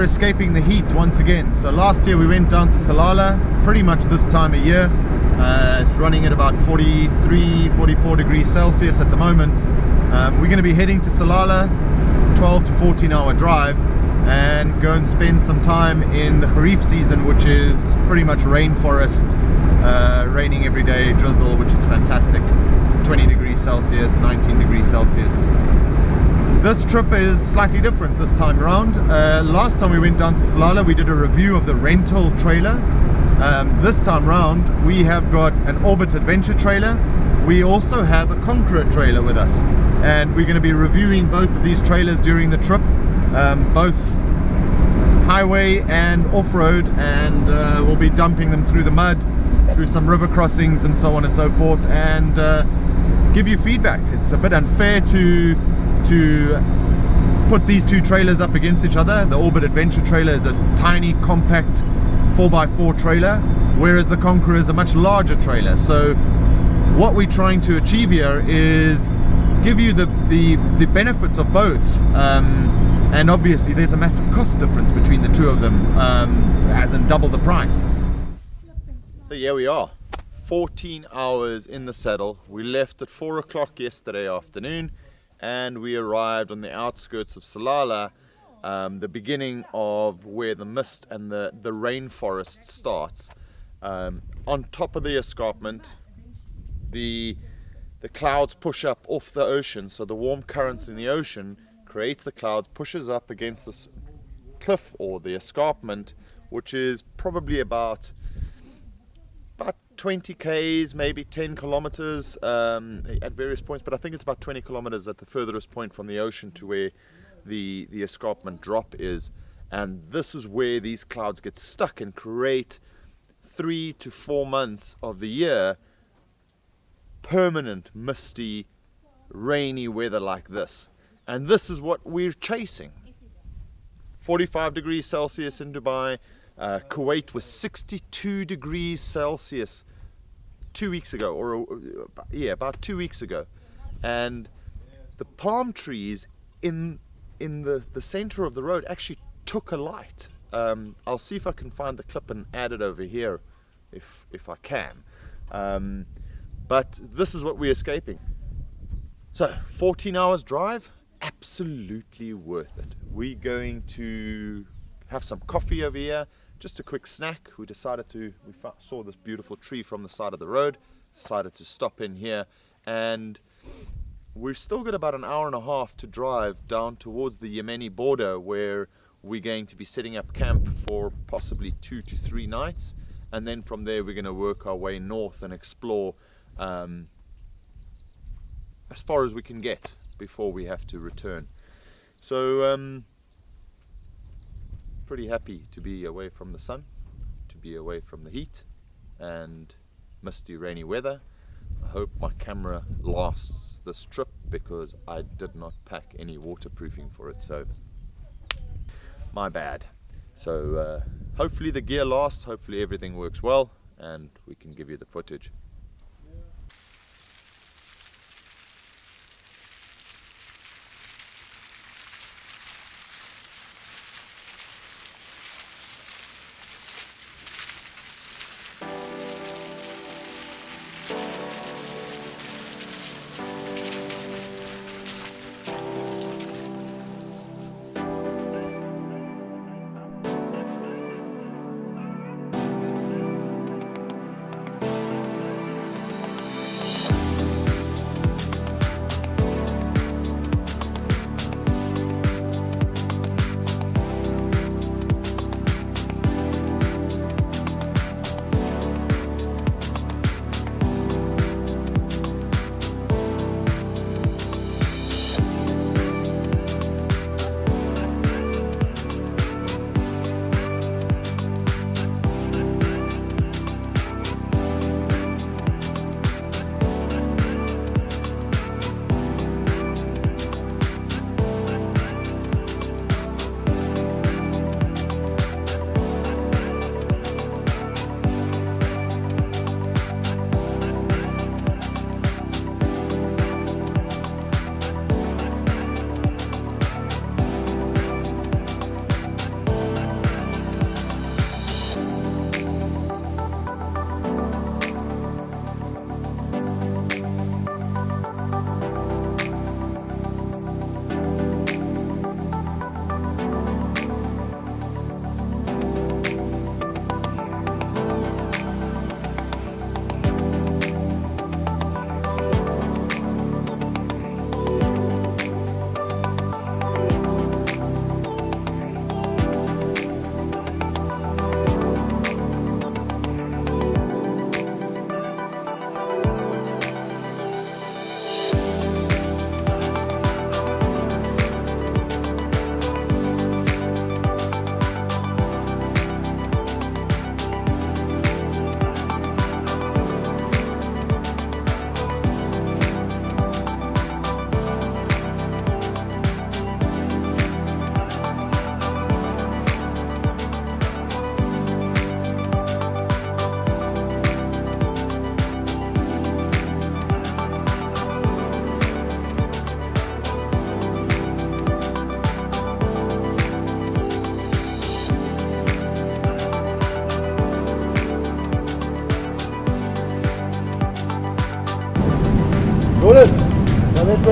escaping the heat once again. So last year we went down to Salalah, pretty much this time of year. It's running at about 43, 44 degrees Celsius at the moment. We're going to be heading to Salalah, 12 to 14 hour drive, and go and spend some time in the Kharif season, which is pretty much rainforest, raining every day, drizzle, which is fantastic. 20 degrees Celsius, 19 degrees Celsius. This trip is slightly different this time around. Last time we went down to Salalah, we did a review of the rental trailer. This time round, we have got an Orbit Adventure trailer. We also have a Conqueror trailer with us, and we're going to be reviewing both of these trailers during the trip, both highway and off-road, and we'll be dumping them through the mud, through some river crossings and so on and so forth, and give you feedback. It's a bit unfair to put these two trailers up against each other. The Orbit Adventure trailer is a tiny, compact 4x4 trailer, whereas the Conqueror is a much larger trailer. So what we're trying to achieve here is give you the benefits of both, and obviously there's a massive cost difference between the two of them, as in double the price. So here we are, 14 hours in the saddle. We left at 4 o'clock yesterday afternoon, and we arrived on the outskirts of Salalah, the beginning of where the mist and the rainforest starts. On top of the escarpment, the clouds push up off the ocean, so the warm currents in the ocean creates the clouds, pushes up against this cliff or the escarpment, which is probably about 20 k's, maybe 10 kilometers at various points, but I think it's about 20 kilometers at the furthest point from the ocean to where the escarpment drop is. And this is where these clouds get stuck and create 3 to 4 months of the year permanent misty rainy weather like this. And this is what we're chasing. 45 degrees Celsius in Dubai. Kuwait was 62 degrees Celsius 2 weeks ago, or yeah, about 2 weeks ago. And the palm trees in the center of the road actually took a light. I'll see if I can find the clip and add it over here if I can. But this is what we're escaping. So 14 hours drive, absolutely worth it. We're going to have some coffee over here, just a quick snack. We saw this beautiful tree from the side of the road, decided to stop in here, and we've still got about an hour and a half to drive down towards the Yemeni border, where we're going to be setting up camp for possibly 2 to 3 nights, and then from there we're going to work our way north and explore as far as we can get before we have to return. So pretty happy to be away from the sun, to be away from the heat and misty rainy weather. I hope my camera lasts this trip, because I did not pack any waterproofing for it, so my bad. So hopefully the gear lasts, hopefully everything works well, and we can give you the footage.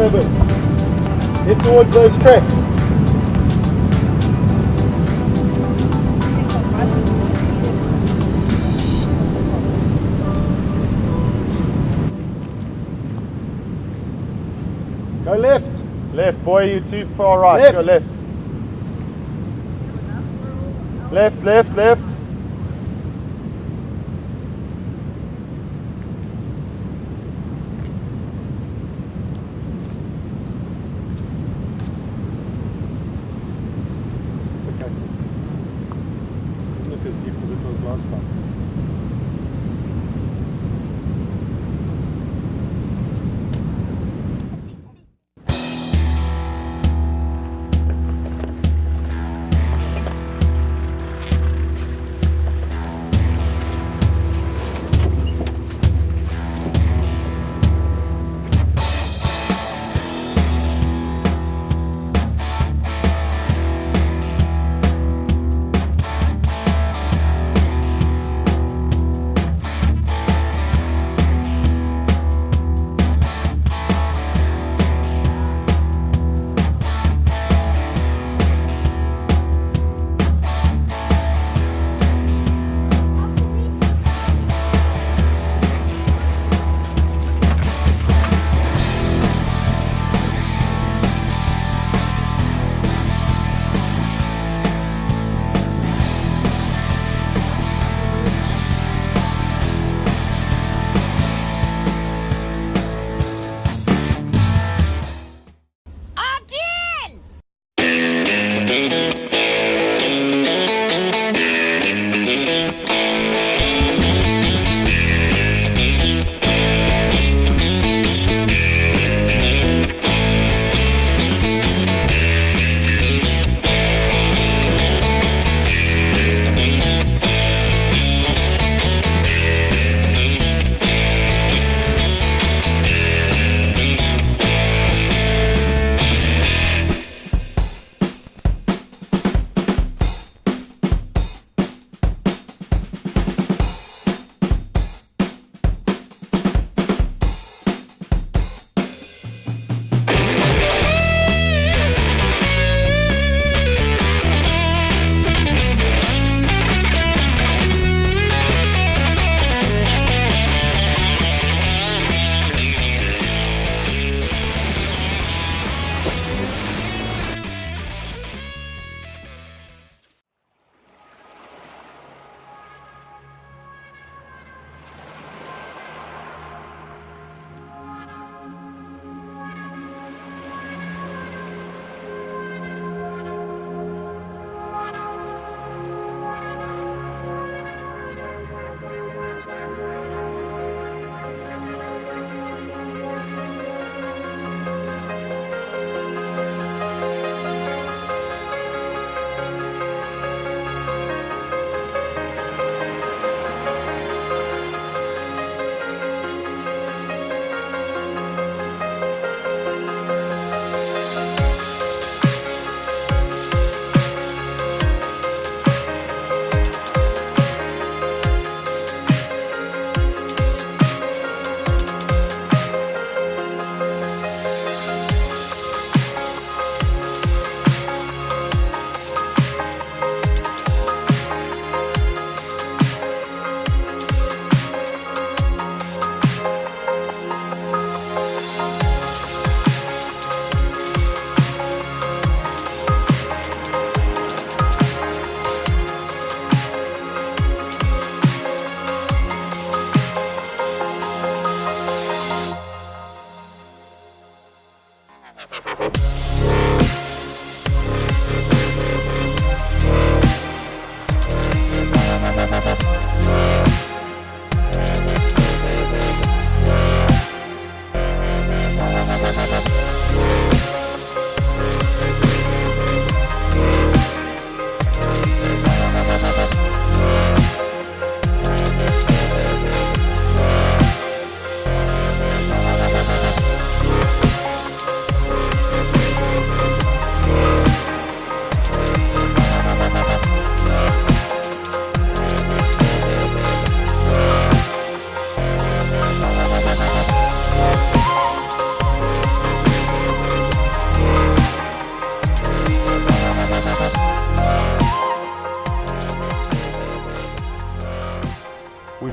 disturbance. Head towards those tracks. Go left. Left, boy, you're too far right. Left. Go left. Left, left, left. It's okay. Doesn't look as deep as it was last time.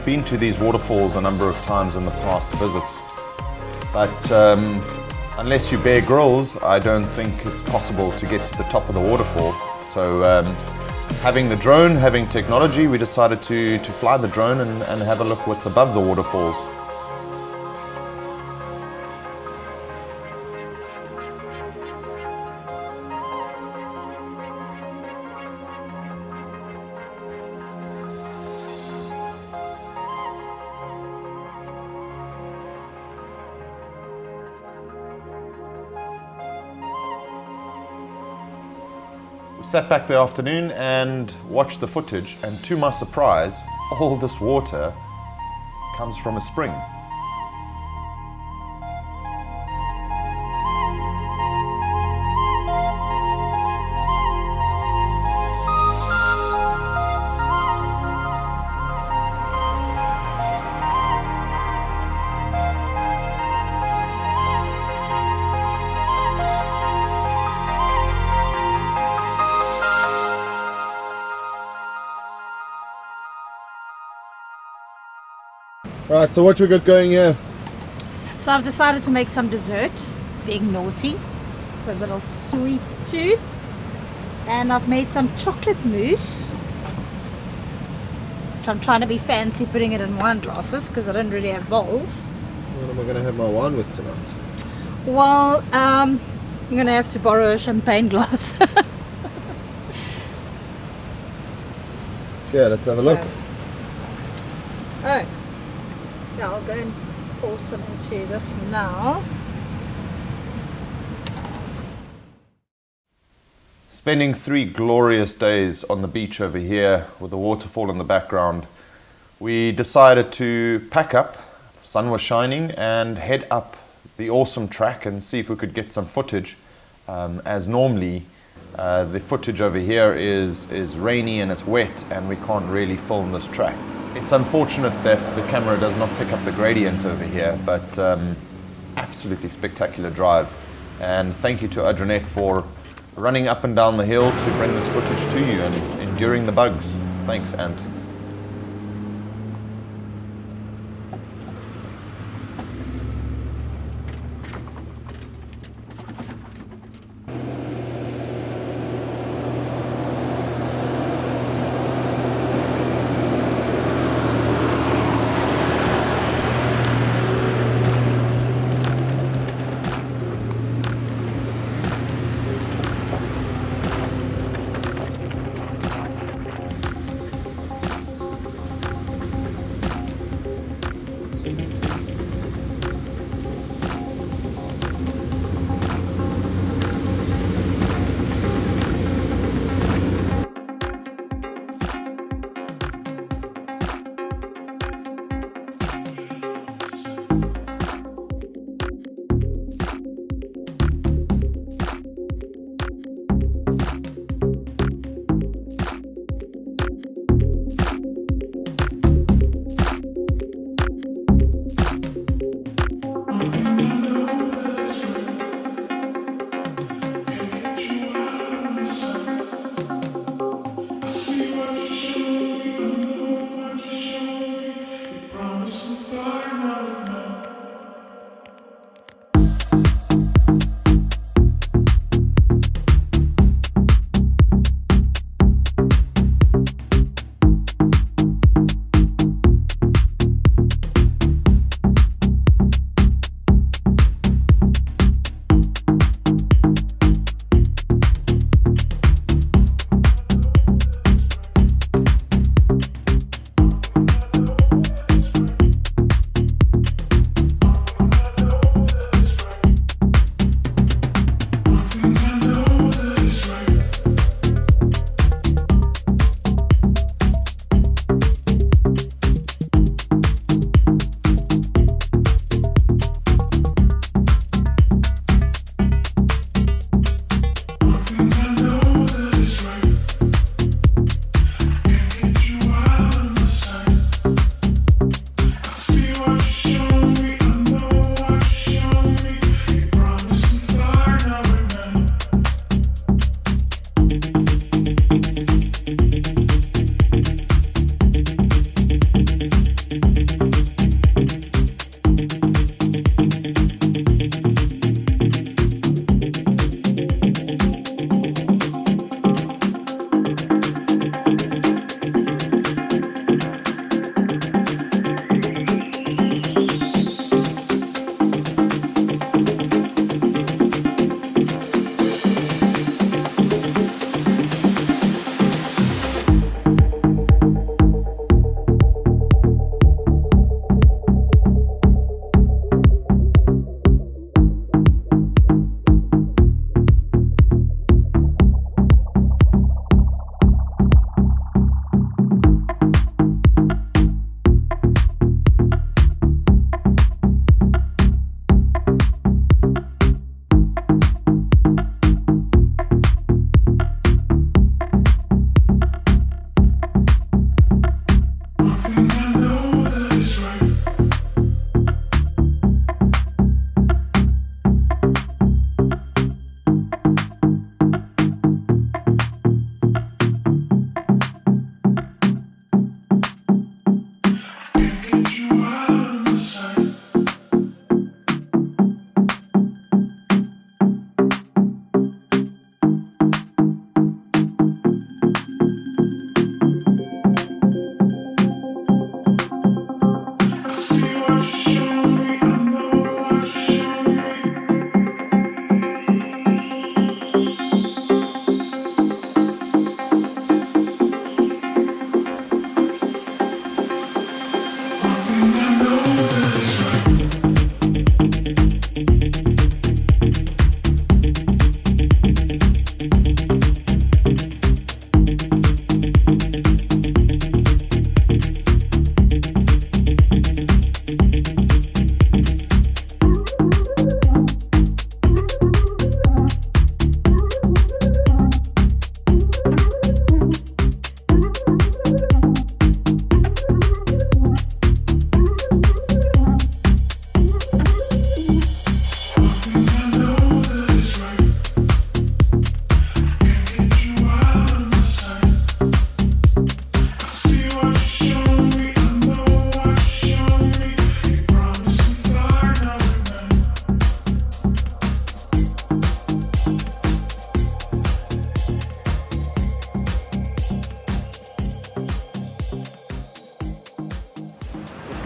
We've been to these waterfalls a number of times in the past visits, but unless you bear grills, I don't think it's possible to get to the top of the waterfall. So having the drone, having technology, we decided to fly the drone and have a look what's above the waterfalls. Sat back the afternoon and watched the footage, and to my surprise, all this water comes from a spring. Right, so what we got going here? So I've decided to make some dessert, being naughty, with a little sweet tooth. And I've made some chocolate mousse, which I'm trying to be fancy putting it in wine glasses because I don't really have bowls. What am I going to have my wine with tonight? Well, I'm going to have to borrow a champagne glass. Yeah, let's have a look. Oh. Yeah, I'll go and pour some into this now. Spending 3 glorious days on the beach over here with the waterfall in the background, we decided to pack up, the sun was shining, and head up the awesome track and see if we could get some footage. As normally, the footage over here is rainy and it's wet and we can't really film this track. It's unfortunate that the camera does not pick up the gradient over here, but absolutely spectacular drive. And thank you to Adrinet for running up and down the hill to bring this footage to you and enduring the bugs. Thanks, Ant.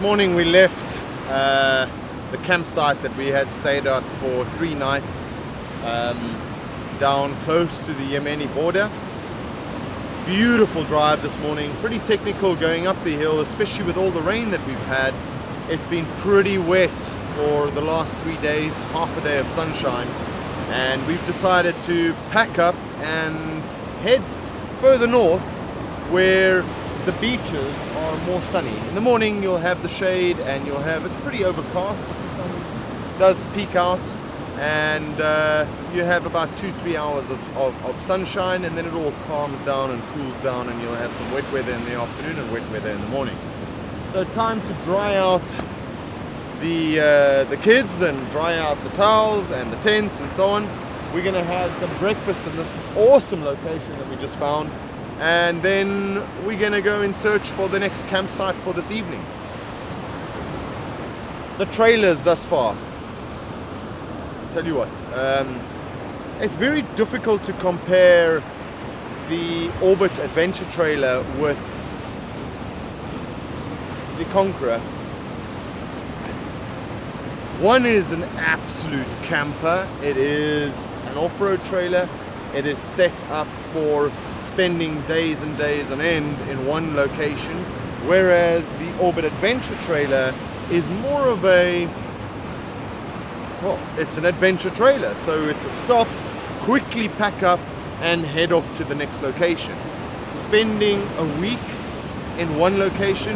morning we left the campsite that we had stayed at for 3 nights down close to the Yemeni border. Beautiful drive this morning, pretty technical going up the hill, especially with all the rain that we've had. It's been pretty wet for the last 3 days, half a day of sunshine, and we've decided to pack up and head further north where the beaches are more sunny. In the morning you'll have the shade and you'll have, it's pretty overcast, but the sun does peek out, and you have about 2-3 hours of sunshine, and then it all calms down and cools down, and you'll have some wet weather in the afternoon and wet weather in the morning. So time to dry out the kids and dry out the towels and the tents and so on. We're going to have some breakfast in this awesome location that we just found, and then we're going to go in search for the next campsite for this evening. The trailers thus far, tell you what, it's very difficult to compare the Orbit adventure trailer with the Conqueror. One is an absolute camper. It is an off-road trailer. It is set up for spending days and days on end in one location, whereas the Orbit adventure trailer is more of a, well, it's an adventure trailer, so it's a stop, quickly pack up and head off to the next location. Spending a week in one location,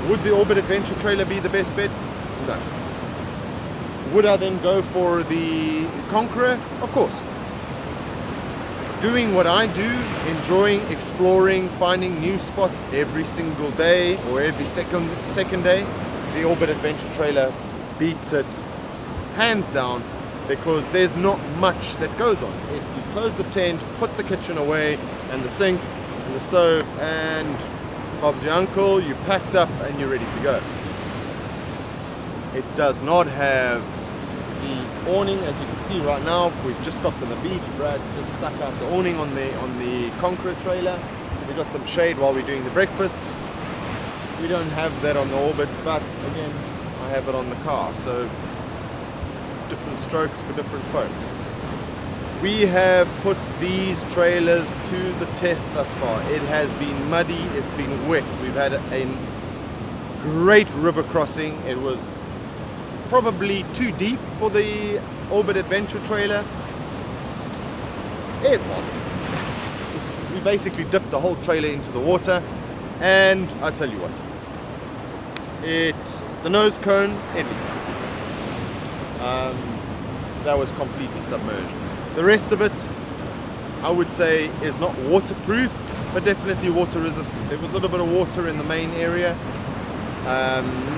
would the Orbit adventure trailer be the best bet? No. Would I then go for the Conqueror? Of course. Doing what I do, enjoying exploring, finding new spots every single day or every second day, the Orbit adventure trailer beats it hands down, because there's not much that goes on. It's you close the tent, put the kitchen away and the sink and the stove, and Bob's your uncle, you packed up and you're ready to go. It does not have the awning, as you can see right now. We've just stopped on the beach. Brad's just stuck out the awning on the Conqueror trailer. We got some shade while we're doing the breakfast. We don't have that on the Orbit, but again, I have it on the car. So different strokes for different folks. We have put these trailers to the test thus far. It has been muddy, it's been wet. We've had a great river crossing. It was probably too deep for the Orbit adventure trailer. It wasn't. We basically dipped the whole trailer into the water, and I tell you what, the nose cone, it leaks. That was completely submerged. The rest of it, I would say, is not waterproof, but definitely water resistant. There was a little bit of water in the main area,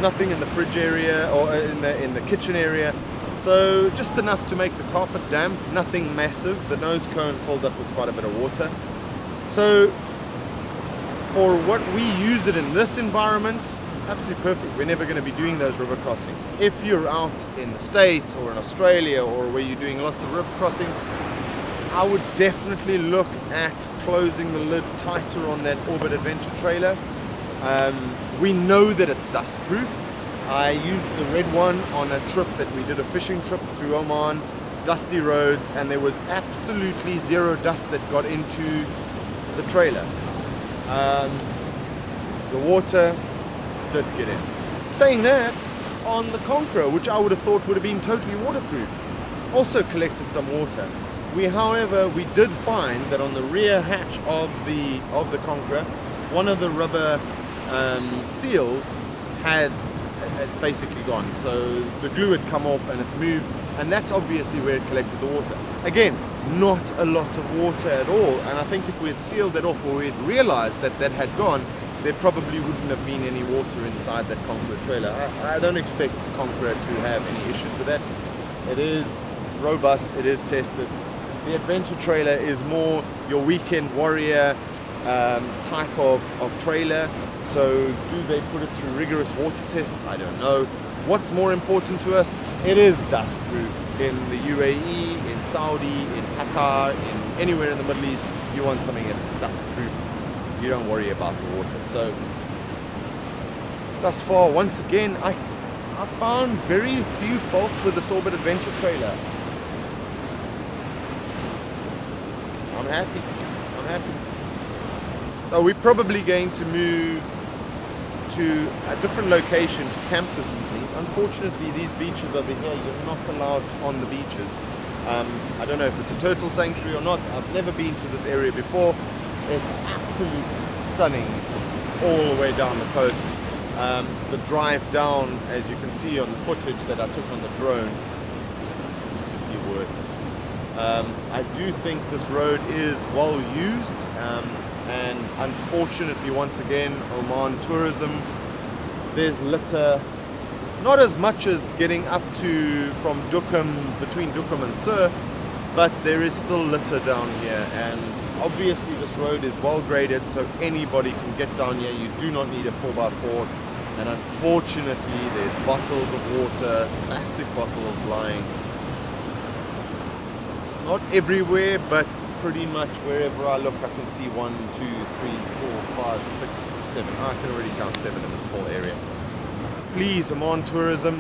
nothing in the fridge area or in the kitchen area, so just enough to make the carpet damp, nothing massive. The nose cone filled up with quite a bit of water. So for what we use it in this environment, absolutely perfect. We're never going to be doing those river crossings. If you're out in the States or in Australia or where you're doing lots of river crossings, I would definitely look at closing the lid tighter on that Orbit adventure trailer. We know that it's dust proof. I used the red one on a trip that we did, a fishing trip through Oman, dusty roads, and there was absolutely zero dust that got into the trailer. The water did get in. Saying that, on the Conqueror, which I would have thought would have been totally waterproof, also collected some water. However, we did find that on the rear hatch of the Conqueror, one of the rubber seals it's basically gone. So the glue had come off and it's moved, and that's obviously where it collected the water. Again, not a lot of water at all, and I think if we had sealed that off, or we had realized that that had gone, there probably wouldn't have been any water inside that Conqueror trailer. I don't expect Conqueror to have any issues with that. It is robust, it is tested. The adventure trailer is more your weekend warrior type of trailer. So do they put it through rigorous water tests? I don't know. What's more important to us? It is dust proof. In the UAE, in Saudi, in Qatar, in anywhere in the Middle East, you want something that's dust proof. You don't worry about the water. So thus far. Once again, I found very few faults with the Sorbet Adventure trailer. I'm happy. So we're probably going to move to a different location to camp this evening. Unfortunately, these beaches over here, you're not allowed on the beaches. I don't know if it's a turtle sanctuary or not. I've never been to this area before. It's absolutely stunning all the way down the coast. The drive down, as you can see on the footage that I took on the drone, is simply worth it. I do think this road is well used, and unfortunately, once again, Oman tourism, there's litter. Not as much as getting up to from Dukum, between Dukum and Sir, but there is still litter down here, and obviously this road is well graded so anybody can get down here. You do not need a 4x4, and unfortunately there's bottles of water, plastic bottles lying not everywhere, but pretty much wherever I look I can see 1, 2, 3, 4, 5, 6, 7. I can already count 7 in a small area. Please, Oman tourism,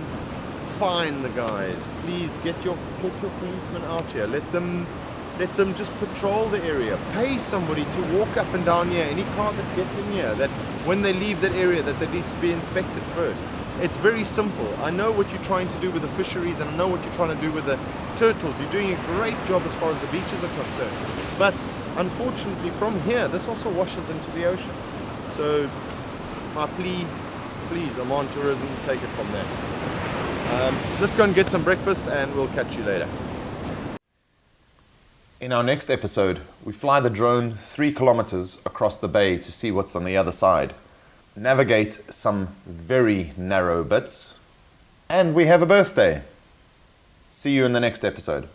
find the guys. Please get your policemen out here. Let them just patrol the area. Pay somebody to walk up and down here. Any car that gets in here, that when they leave that area, that they needs to be inspected first. It's very simple. I know what you're trying to do with the fisheries, and I know what you're trying to do with the turtles. You're doing a great job as far as the beaches are concerned. But unfortunately, from here, this also washes into the ocean. So my plea, please, Oman tourism, take it from there. Let's go and get some breakfast and we'll catch you later. In our next episode, we fly the drone 3 kilometers across the bay to see what's on the other side, navigate some very narrow bits, and we have a birthday. See you in the next episode.